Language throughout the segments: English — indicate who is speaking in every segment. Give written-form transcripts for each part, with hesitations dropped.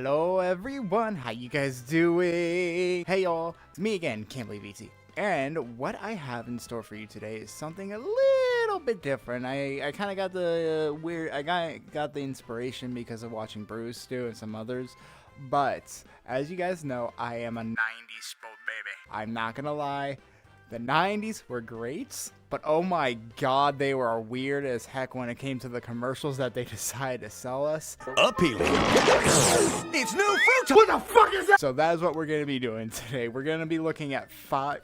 Speaker 1: Hello everyone, how you guys doing? Hey y'all, it's me again, Can't Believe ET. And what I have in store for you today is something a little bit different. I kind of got the got the inspiration because of watching Bruce do and some others. But as you guys know, I am a 90s spoiled baby. I'm not gonna lie, the 90s were great, but oh my god, they were weird as heck when it came to the commercials that they decided to sell us.
Speaker 2: Appealing. It's new fruit. What the fuck is that?
Speaker 1: So that is what we're gonna be doing today. We're gonna be looking at five.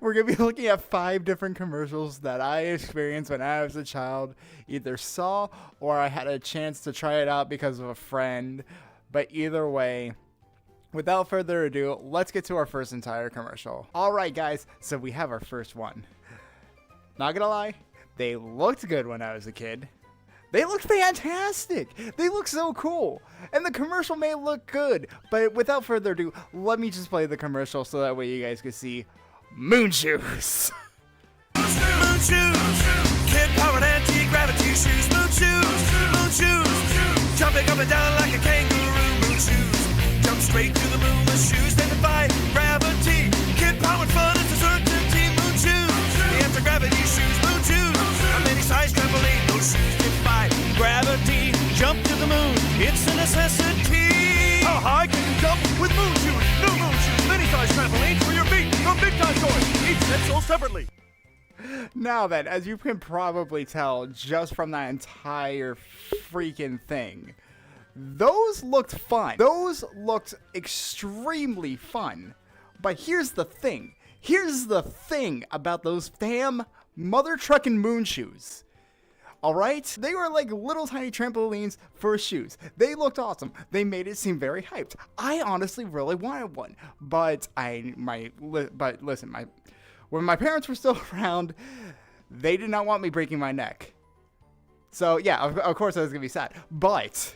Speaker 1: We're gonna be looking at 5 different commercials that I experienced when I was a child, either saw or I had a chance to try it out because of a friend. But either way, without further ado, let's get to our first entire commercial. Alright guys, so we have our first one. Not gonna lie, they looked good when I was a kid. They looked fantastic. They look so cool. And the commercial may look good, but without further ado, let me just play the commercial so that way you guys can see Moon Shoes.
Speaker 3: Moon shoes, kid-powered anti-gravity shoes. Moon shoes, jumping up and down like a kangaroo. Moon shoes, jump straight to the moon with shoes that defy gravity. Kid-powered fun is a certainty. Moon shoes, the anti-gravity shoes. Moon shoes, a many-size trampoline. Those shoes defy gravity. Jump to the moon, it's a necessity. How high can you jump with moon shoes? New moon shoes, many-size trampolines for your feet from big time toys. Each set sold separately.
Speaker 1: Now then, as you can probably tell just from that entire freaking thing, those looked fun. Those looked extremely fun. But here's the thing. Here's the thing about those damn mother truckin' moon shoes. Alright? They were like little tiny trampolines for shoes. They looked awesome. They made it seem very hyped. I honestly really wanted one. But listen, when my parents were still around, they did not want me breaking my neck. So yeah, of course I was gonna be sad. But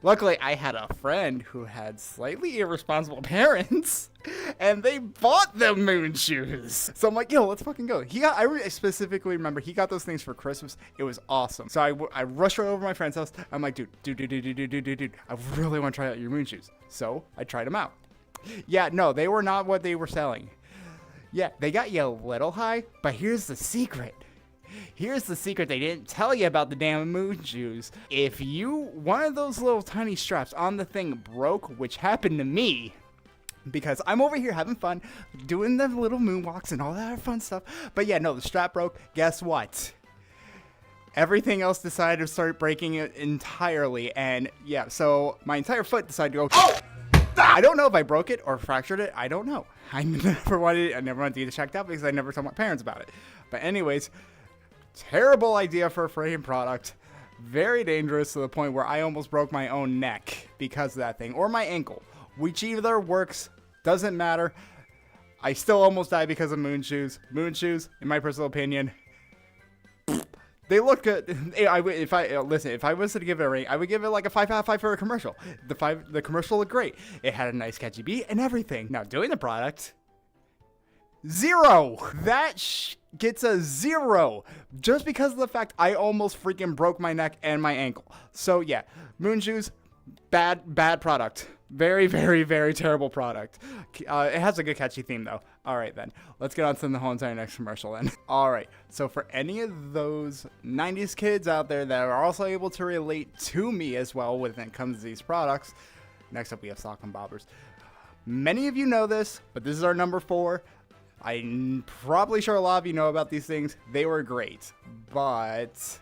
Speaker 1: luckily I had a friend who had slightly irresponsible parents, and they bought them moon shoes. So I'm like, yo, let's fucking go. I specifically remember he got those things for Christmas. It was awesome. So I rushed right over to my friend's house. I'm like, dude, I really want to try out your moon shoes. So I tried them out. Yeah, no, they were not what they were selling. Yeah, they got you a little high, but here's the secret. Here's the secret they didn't tell you about the damn moon shoes. If one of those little tiny straps on the thing broke, which happened to me, because I'm over here having fun, doing the little moonwalks and all that fun stuff. But yeah, no, the strap broke. Guess what? Everything else decided to start breaking it entirely. And yeah, so my entire foot decided to go, oh! I don't know if I broke it or fractured it. I don't know. I never wanted to get it checked out because I never told my parents about it. But anyways, terrible idea for a freaking product. Very dangerous to the point where I almost broke my own neck because of that thing. Or my ankle. Which either works. Doesn't matter. I still almost died because of moon shoes. Moon shoes, in my personal opinion, they look good. If I was to give it a rating, I would give it like a 5 out of 5 for a commercial. The commercial looked great. It had a nice catchy beat and everything. Now doing the product, 0. That gets a 0 just because of the fact I almost freaking broke my neck and my ankle. So yeah, moon shoes, bad product. Very, very, very terrible product. It has a good catchy theme though. Alright then, let's get on to the whole entire next commercial then. Alright, so for any of those 90s kids out there that are also able to relate to me as well when it comes to these products, next up we have sock and bobbers. Many of you know this, but this is our number 4. I'm probably sure a lot of you know about these things. They were great, but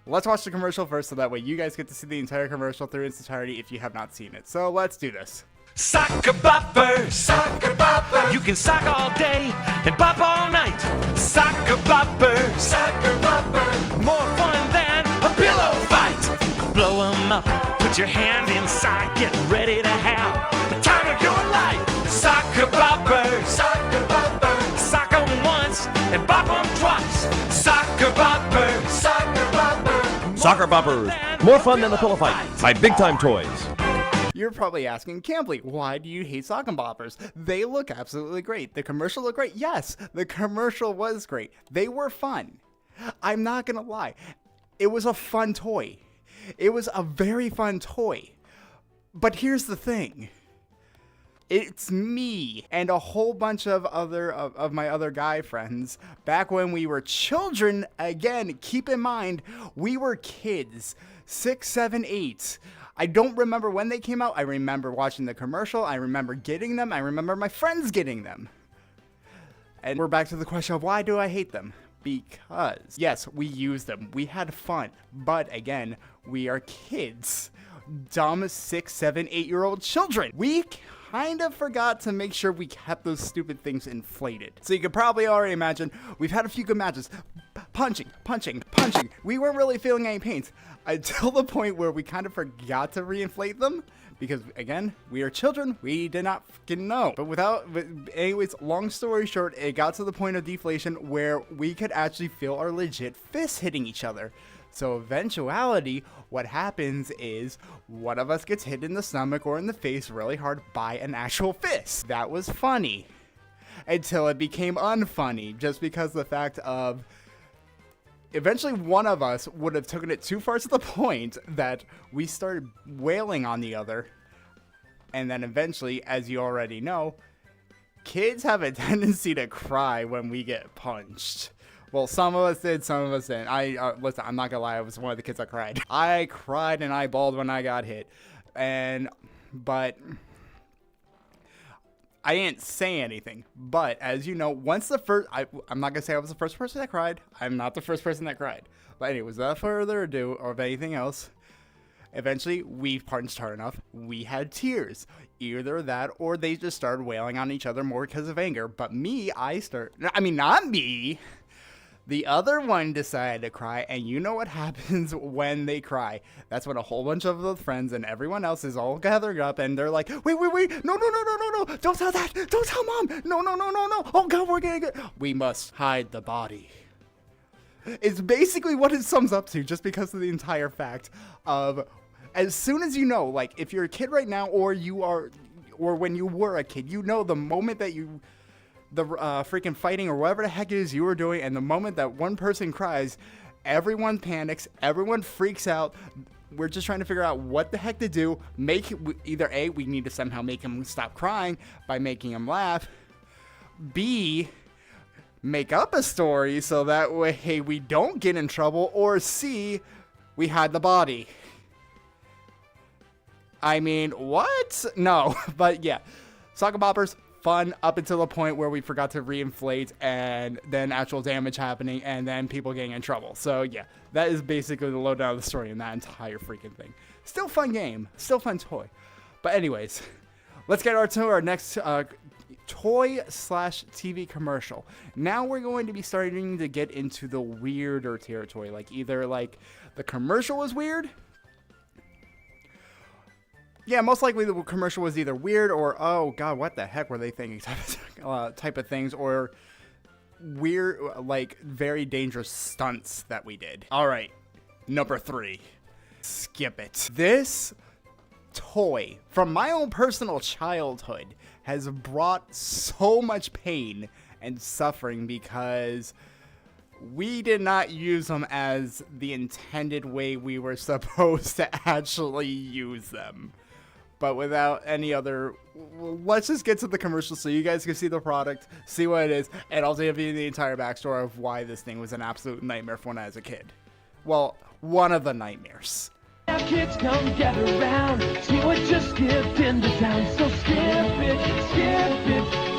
Speaker 1: let's watch the commercial first so that way you guys get to see the entire commercial through its entirety if you have not seen it. So let's do this.
Speaker 3: Soccer boppers, soccer boppers. You can sock all day and bop all night. Soccer boppers, soccer boppers. More fun than a pillow fight. Blow 'em up, put your hand inside, get ready to have the time of your life. Soccer boppers, soccer boppers. Sock 'em once and bop 'em twice. Soccer boppers, soccer boppers.
Speaker 2: Soccer Boppers. More fun than the pillow fight by Big Time Toys.
Speaker 1: You're probably asking, Campbell, why do you hate sock and boppers? They look absolutely great. The commercial looked great. Yes, the commercial was great. They were fun. I'm not gonna lie. It was a fun toy. It was a very fun toy. But here's the thing. It's me and a whole bunch of my other guy friends back when we were children. Again, keep in mind, we were kids, 6, 7, 8. I don't remember when they came out. I remember watching the commercial. I remember getting them. I remember my friends getting them. And we're back to the question of why do I hate them? Because, yes, we used them. We had fun. But again, we are kids. Dumb 6, 7, 8-year-old children. We kind of forgot to make sure we kept those stupid things inflated. So you can probably already imagine we've had a few good matches. Punching. We weren't really feeling any pains until the point where we kind of forgot to reinflate them. Because again, we are children, we did not fucking know. But anyways, long story short, it got to the point of deflation where we could actually feel our legit fists hitting each other. So eventuality, what happens is one of us gets hit in the stomach or in the face really hard by an actual fist. That was funny. Until it became unfunny, just because the fact of eventually one of us would have taken it too far to the point that we started wailing on the other. And then eventually, as you already know, kids have a tendency to cry when we get punched. Well, some of us did, some of us didn't. Listen, I'm not gonna lie, I was one of the kids that cried. I cried and I bawled when I got hit. But I didn't say anything. But as you know, once the first, I'm not gonna say I was the first person that cried. I'm not the first person that cried. But anyways, without further ado, or of anything else, eventually we punched hard enough. We had tears. Either that or they just started wailing on each other more because of anger. But not me. The other one decided to cry, and you know what happens when they cry. That's when a whole bunch of the friends and everyone else is all gathered up, and they're like, wait, no, don't tell that, don't tell mom, no, oh god, we're gonna get, we must hide the body. It's basically what it sums up to, just because of the entire fact of, as soon as you know, like, if you're a kid right now, or when you were a kid, you know the moment that the freaking fighting or whatever the heck it is you were doing, and the moment that one person cries, everyone panics, everyone freaks out. We're just trying to figure out what the heck to do. Either A, we need to somehow make him stop crying by making him laugh. B, make up a story so that way we don't get in trouble. Or C, we hide the body. I mean, what? No, but yeah. Sock and boppers, fun up until the point where we forgot to reinflate and then actual damage happening and then people getting in trouble. So yeah, that is basically the lowdown of the story in that entire freaking thing. Still fun game, still fun toy. But anyways, let's get to our next toy/TV commercial. Now we're going to be starting to get into the weirder territory. Like either like the commercial was weird. Yeah, most likely the commercial was either weird or, oh god, what the heck were they thinking type of things, or weird, like, very dangerous stunts that we did. Alright, number 3. Skip it. This toy, from my own personal childhood, has brought so much pain and suffering because we did not use them as the intended way we were supposed to actually use them. But without any other, let's just get to the commercial so you guys can see the product, see what it is, and I'll give you the entire backstory of why this thing was an absolute nightmare for when I was a kid. Well, one of the nightmares.
Speaker 4: Now kids come gather round, see what just skipped into town. So skip it,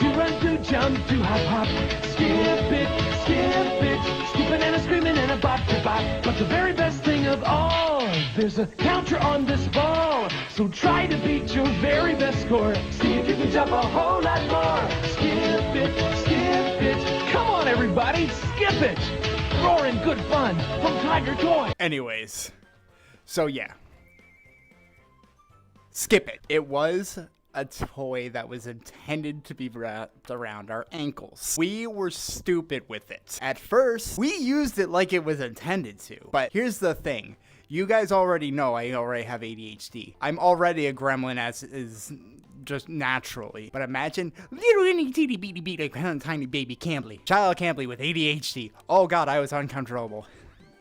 Speaker 4: do run, do jump, do hop, hop. Skip it, skipping and a screaming and a bop to bop. But the very best thing of all, there's a counter on this ball. So try to beat your very best score. See if you can jump a whole lot more. Skip it, come on everybody, skip it. Roaring good fun from Tiger Toy.
Speaker 1: Anyways. So yeah, skip it. It was a toy that was intended to be wrapped around our ankles. We were stupid with it. At first, we used it like it was intended to. But here's the thing. You guys already know I already have ADHD. I'm already a gremlin as is just naturally. But imagine little itty bitty bitty tiny baby Campbell. Child Campbell with ADHD. Oh god, I was uncontrollable.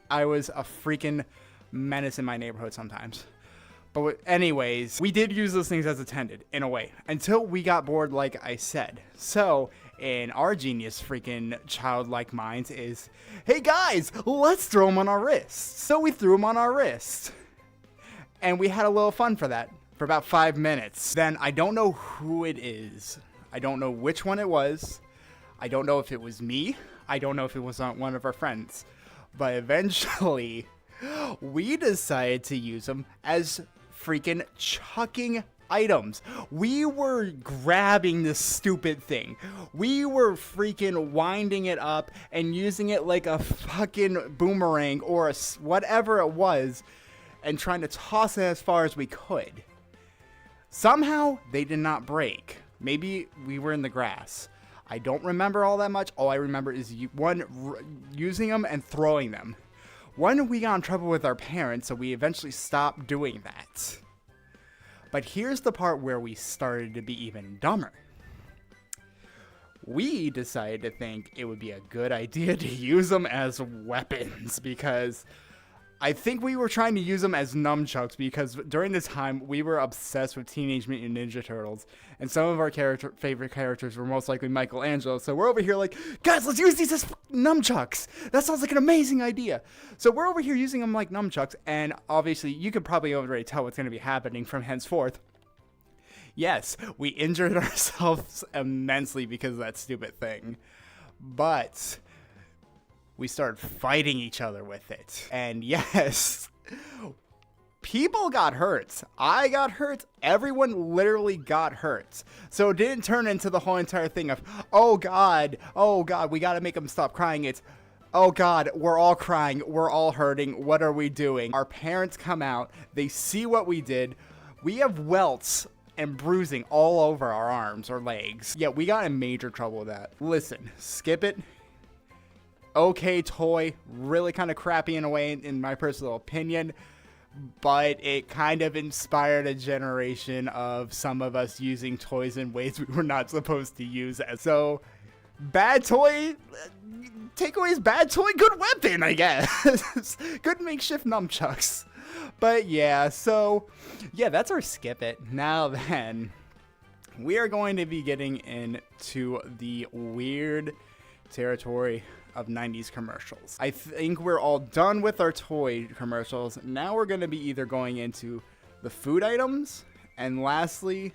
Speaker 1: I was a freaking menace in my neighborhood sometimes. But anyways, we did use those things as intended, in a way, until we got bored, like I said. So, in our genius freaking childlike minds is, hey guys, let's throw them on our wrists. So we threw them on our wrist. And we had a little fun for that, for about 5 minutes. Then I don't know who it is. I don't know which one it was. I don't know if it was me. I don't know if it was one of our friends. But eventually, we decided to use them as freaking chucking items. We were grabbing this stupid thing. We were freaking winding it up and using it like a fucking boomerang or whatever it was and trying to toss it as far as we could. Somehow, they did not break. Maybe we were in the grass. I don't remember all that much. All I remember is using them and throwing them. One, we got in trouble with our parents, so we eventually stopped doing that. But here's the part where we started to be even dumber. We decided to think it would be a good idea to use them as weapons because I think we were trying to use them as nunchucks because during this time we were obsessed with Teenage Mutant Ninja Turtles and some of our favorite characters were most likely Michelangelo. So we're over here like, guys, let's use these as nunchucks. That sounds like an amazing idea. So we're over here using them like nunchucks, and obviously you could probably already tell what's going to be happening from henceforth. Yes, we injured ourselves immensely because of that stupid thing, but we started fighting each other with it. And yes, people got hurt. I got hurt. Everyone literally got hurt. So it didn't turn into the whole entire thing of, oh God, we got to make them stop crying. It's, oh God, we're all crying. We're all hurting. What are we doing? Our parents come out. They see what we did. We have welts and bruising all over our arms or legs. Yeah, we got in major trouble with that. Listen, skip it. Okay toy, really kind of crappy in a way in my personal opinion, but it kind of inspired a generation of some of us using toys in ways we were not supposed to use. So bad toy, takeaway is bad toy, good weapon, I guess. Good makeshift nunchucks. But yeah, so yeah, that's our skip it. Now then, we are going to be getting into the weird territory of 90s commercials. I think we're all done with our toy commercials. Now we're going to be either going into the food items, and lastly,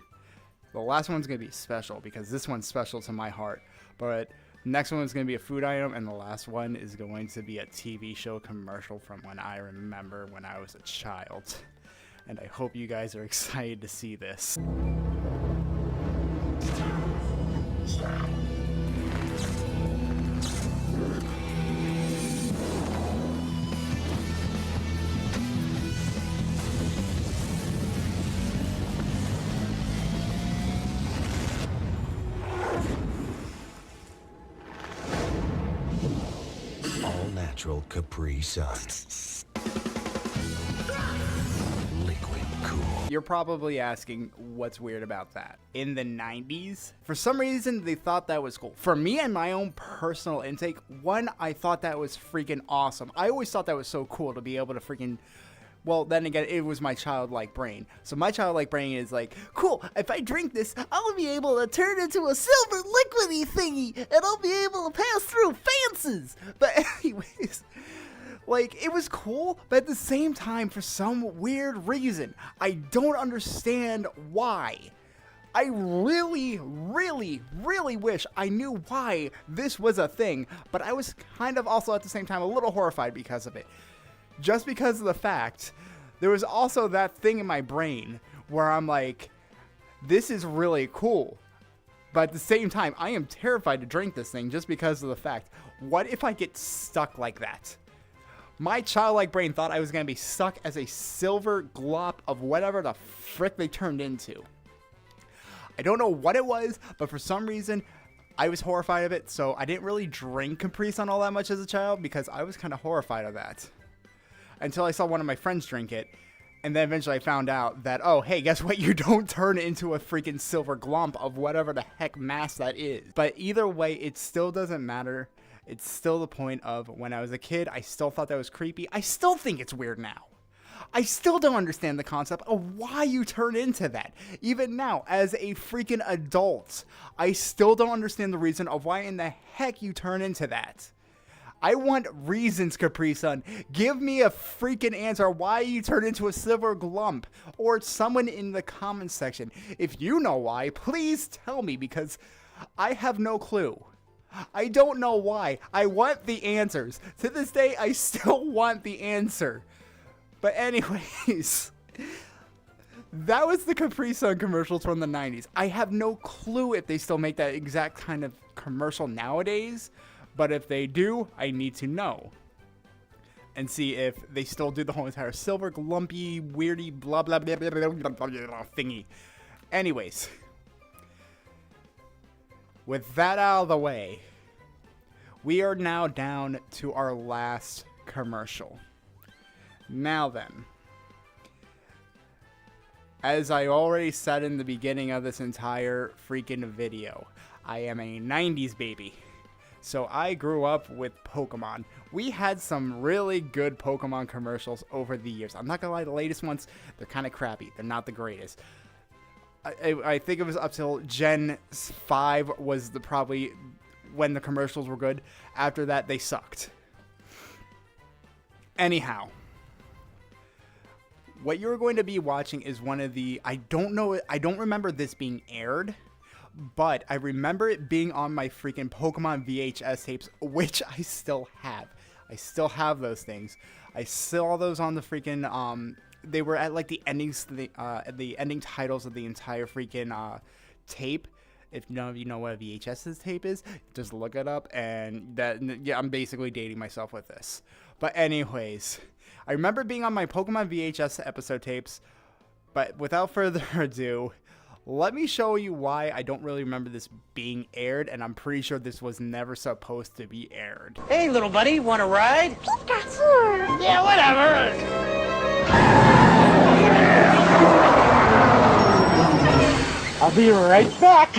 Speaker 1: the last one's going to be special because this one's special to my heart. But next one is going to be a food item, and the last one is going to be a TV show commercial from when I remember when I was a child. And I hope you guys are excited to see this.
Speaker 2: Natural Capri Sun. Liquid cool.
Speaker 1: You're probably asking what's weird about that. In the 90s, for some reason, they thought that was cool. For me and my own personal intake, one, I thought that was freaking awesome. I always thought that was so cool to be able to freaking... Well, then again, it was my childlike brain. So my childlike brain is like, cool, if I drink this, I'll be able to turn into a silver liquidy thingy, and I'll be able to pass through fences. But anyways, like, it was cool, but at the same time, for some weird reason, I don't understand why. I really, really, really wish I knew why this was a thing, but I was kind of also at the same time a little horrified because of it. Just because of the fact, there was also that thing in my brain where I'm like, this is really cool. But at the same time, I am terrified to drink this thing just because of the fact, what if I get stuck like that? My childlike brain thought I was going to be stuck as a silver glop of whatever the frick they turned into. I don't know what it was, but for some reason, I was horrified of it. So I didn't really drink Capri Sun all that much as a child because I was kind of horrified of that. until I saw one of my friends drink it. And then eventually I found out that, oh, hey, guess what? You don't turn into a freaking silver glump of whatever the heck mass that is. But either way, it still doesn't matter. It's still the point of when I was a kid, I still thought that was creepy. I still think it's weird now. I still don't understand the concept of why you turn into that. Even now, as a freaking adult, I still don't understand the reason of why in the heck you turn into that. I want reasons, Capri Sun. Give me a freaking answer why you turn into a silver glump, or someone in the comments section. If you know why, please tell me, because I have no clue. I don't know why. I want the answers. To this day, I still want the answer. But anyways, that was the Capri Sun commercials from the 90s. I have no clue if they still make that exact kind of commercial nowadays. But if they do, I need to know. And see if they still do the whole entire silver, glumpy, weirdy, blah, blah, blah, blah, blah, blah, blah, blah, thingy. Anyways. With that out of the way, we are now down to our last commercial. Now then. As I already said in the beginning of this entire freaking video, I am a 90s baby. So I grew up with Pokemon. We had some really good Pokemon commercials over the years. I'm not gonna lie, the latest ones, they're kind of crappy. They're not the greatest. I think it was up till Gen 5 was probably when the commercials were good. After that, they sucked. Anyhow, what you're going to be watching is one of the, I don't remember this being aired, but I remember it being on my freaking Pokemon VHS tapes, which I still have. I still have those things. I saw those on the freaking, they were at like the endings, the ending titles of the entire freaking tape. If none of you know what a VHS tape is, just look it up. And that, yeah, I'm basically dating myself with this. But anyways, I remember being on my Pokemon VHS episode tapes. But without further ado, let me show you why I don't really remember this being aired, and I'm pretty sure this was never supposed to be aired.
Speaker 5: Hey, little buddy, want to ride?
Speaker 6: Pikachu!
Speaker 5: Yeah, whatever.
Speaker 4: I'll be right back.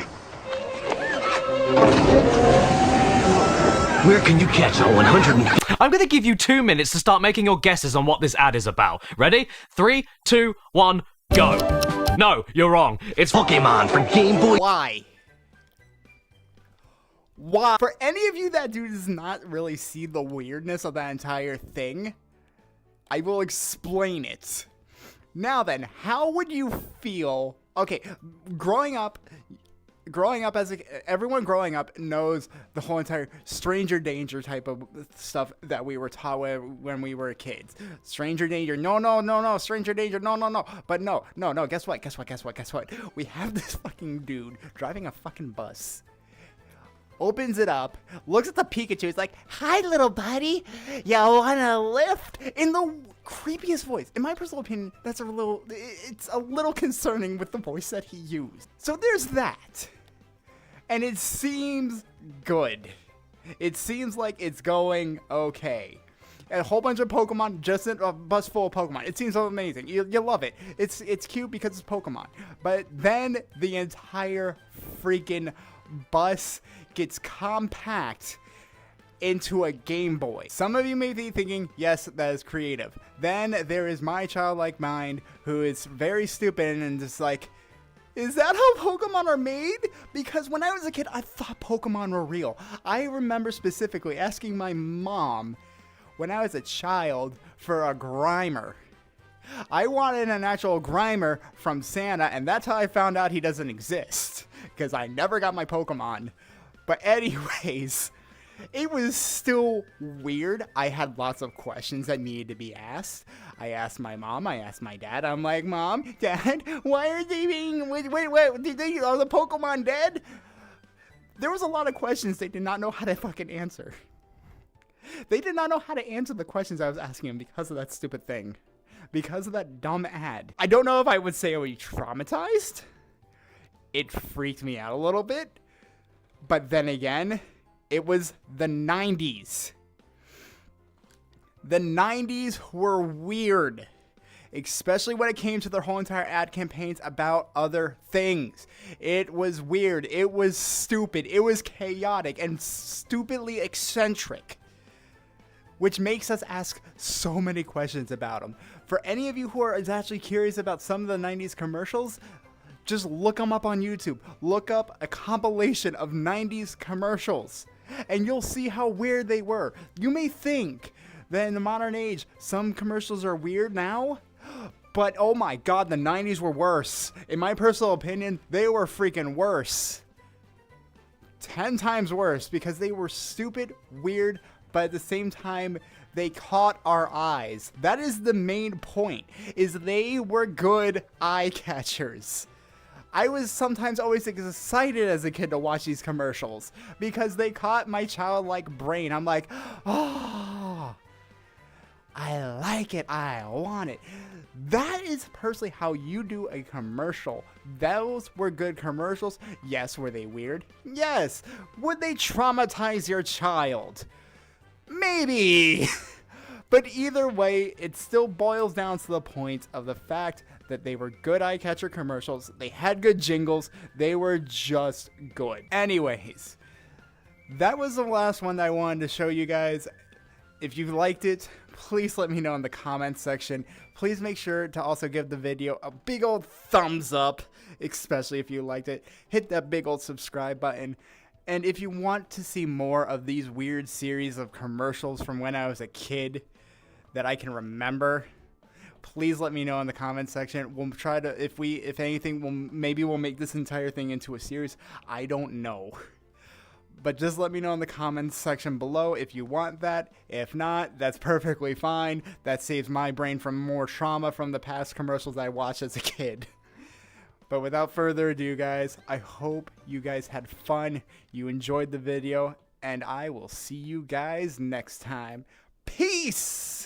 Speaker 2: Where can you catch a 100?
Speaker 7: I'm gonna give you 2 minutes to start making your guesses on what this ad is about. Ready? 3, 2, 1, go. No, you're wrong. It's
Speaker 2: Pokemon for Game Boy.
Speaker 1: Why? Why? For any of you that does not really see the weirdness of that entire thing, I will explain it. Now then, how would you feel? Okay, growing up as everyone growing up knows the whole entire stranger danger type of stuff that we were taught when we were kids. Stranger danger, no, stranger danger, no. But no, guess what? We have this fucking dude driving a fucking bus. Opens it up, looks at the Pikachu, he's like, "Hi, little buddy, you wanna lift?" In the creepiest voice. In my personal opinion, it's a little concerning with the voice that he used. So there's that. And it seems good. It seems like it's going okay. A whole bunch of Pokemon, just a bus full of Pokemon. It seems so amazing. You love it. It's cute because it's Pokemon. But then the entire freaking bus gets compact into a Game Boy. Some of you may be thinking, yes, that is creative. Then there is my childlike mind who is very stupid and just like, is that how Pokemon are made? Because when I was a kid, I thought Pokemon were real. I remember specifically asking my mom when I was a child for a Grimer. I wanted an actual Grimer from Santa, and that's how I found out he doesn't exist. Because I never got my Pokemon. But anyways, it was still weird. I had lots of questions that needed to be asked. I asked my mom, I asked my dad. I'm like, "Mom, Dad, why are they being, wait, are the Pokemon dead?" There was a lot of questions they did not know how to fucking answer. They did not know how to answer the questions I was asking them because of that stupid thing. Because of that dumb ad. I don't know if I would say I was traumatized. It freaked me out a little bit. But then again, it was the 90s. The 90s were weird, especially when it came to their whole entire ad campaigns about other things. It was weird, it was stupid, it was chaotic, and stupidly eccentric, which makes us ask so many questions about them. For any of you who are actually curious about some of the 90s commercials, just look them up on YouTube. Look up a compilation of 90s commercials, and you'll see how weird they were. You may think that in the modern age, some commercials are weird now, but oh my god, the 90s were worse. In my personal opinion, they were freaking worse. 10 times worse, because they were stupid, weird, but at the same time, they caught our eyes. That is the main point, is they were good eye catchers. I was sometimes always excited as a kid to watch these commercials because they caught my childlike brain. I'm like, oh, I like it, I want it. That is personally how you do a commercial. Those were good commercials. Yes, were they weird? Yes. Would they traumatize your child? Maybe. But either way, it still boils down to the point of the fact that they were good eye catcher commercials. They had good jingles. They were just good. Anyways, that was the last one that I wanted to show you guys. If you liked it, please let me know in the comments section. Please make sure to also give the video a big old thumbs up, especially if you liked it. Hit that big old subscribe button. And if you want to see more of these weird series of commercials from when I was a kid that I can remember, please let me know in the comments section. We'll try to, if anything, maybe we'll make this entire thing into a series. I don't know. But just let me know in the comments section below if you want that. If not, that's perfectly fine. That saves my brain from more trauma from the past commercials I watched as a kid. But without further ado, guys, I hope you guys had fun, you enjoyed the video, and I will see you guys next time. Peace!